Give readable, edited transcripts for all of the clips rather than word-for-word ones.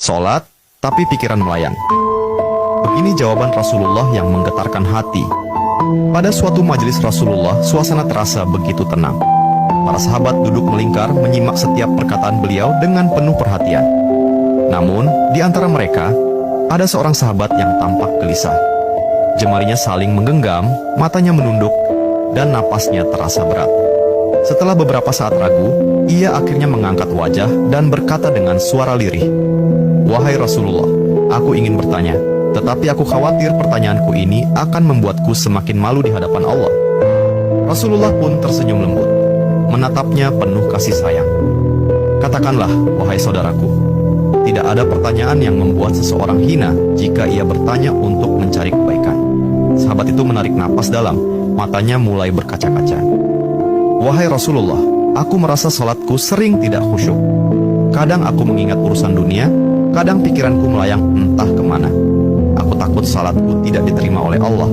Sholat, tapi pikiran melayang. Begini jawaban Rasulullah yang menggetarkan hati. Pada suatu majelis Rasulullah, suasana terasa begitu tenang. Para sahabat duduk melingkar menyimak setiap perkataan beliau dengan penuh perhatian. Namun, di antara mereka, ada seorang sahabat yang tampak gelisah. Jemarinya saling menggenggam, matanya menunduk, dan napasnya terasa berat. Setelah beberapa saat ragu, ia akhirnya mengangkat wajah dan berkata dengan suara lirih, "Wahai Rasulullah, aku ingin bertanya, tetapi aku khawatir pertanyaanku ini akan membuatku semakin malu di hadapan Allah." Rasulullah pun tersenyum lembut, menatapnya penuh kasih sayang. "Katakanlah, wahai saudaraku, tidak ada pertanyaan yang membuat seseorang hina jika ia bertanya untuk mencari kebaikan." Sahabat itu menarik napas dalam, matanya mulai berkaca-kaca. "Wahai Rasulullah, aku merasa salatku sering tidak khusyuk. Kadang aku mengingat urusan dunia, kadang pikiranku melayang entah kemana. Aku takut salatku tidak diterima oleh Allah.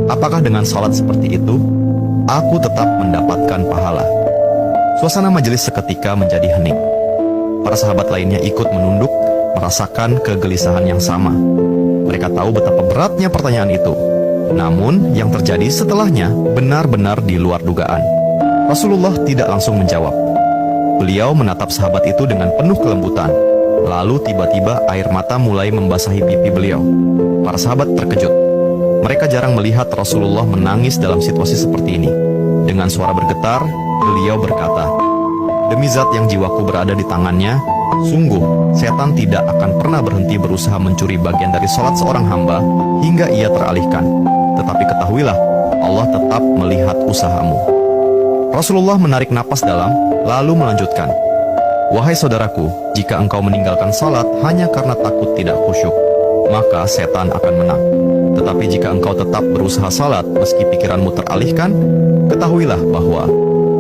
Apakah dengan salat seperti itu, aku tetap mendapatkan pahala?" Suasana majelis seketika menjadi hening. Para sahabat lainnya ikut menunduk, merasakan kegelisahan yang sama. Mereka tahu betapa beratnya pertanyaan itu. Namun, yang terjadi setelahnya benar-benar di luar dugaan. Rasulullah tidak langsung menjawab. Beliau menatap sahabat itu dengan penuh kelembutan. Lalu tiba-tiba air mata mulai membasahi pipi beliau. Para sahabat terkejut. Mereka jarang melihat Rasulullah menangis dalam situasi seperti ini. Dengan suara bergetar, beliau berkata, "Demi zat yang jiwaku berada di tangannya, sungguh setan tidak akan pernah berhenti berusaha mencuri bagian dari sholat seorang hamba hingga ia teralihkan. Tetapi ketahuilah, Allah tetap melihat usahamu." Rasulullah menarik napas dalam, lalu melanjutkan, "Wahai saudaraku, jika engkau meninggalkan salat hanya karena takut tidak khusyuk, maka setan akan menang. Tetapi jika engkau tetap berusaha salat meski pikiranmu teralihkan, ketahuilah bahwa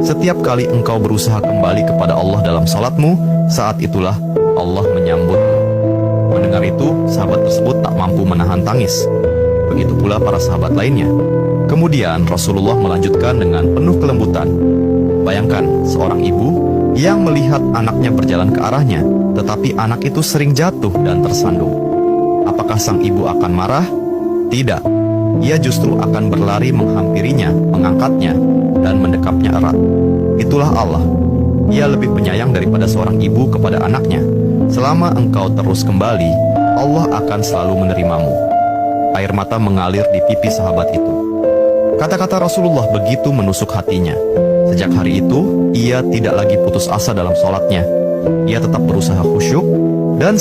setiap kali engkau berusaha kembali kepada Allah dalam salatmu, saat itulah Allah menyambutmu." Mendengar itu, sahabat tersebut tak mampu menahan tangis. Begitu pula para sahabat lainnya. Kemudian Rasulullah melanjutkan dengan penuh kelembutan, "Bayangkan seorang ibu yang melihat anaknya berjalan ke arahnya, tetapi anak itu sering jatuh dan tersandung. Apakah sang ibu akan marah? Tidak. Ia justru akan berlari menghampirinya, mengangkatnya, dan mendekapnya erat. Itulah Allah. Ia lebih penyayang daripada seorang ibu kepada anaknya. Selama engkau terus kembali, Allah akan selalu menerimamu." Air mata mengalir di pipi sahabat itu. Kata-kata Rasulullah begitu menusuk hatinya. Sejak hari itu, ia tidak lagi putus asa dalam sholatnya. Ia tetap berusaha khusyuk dan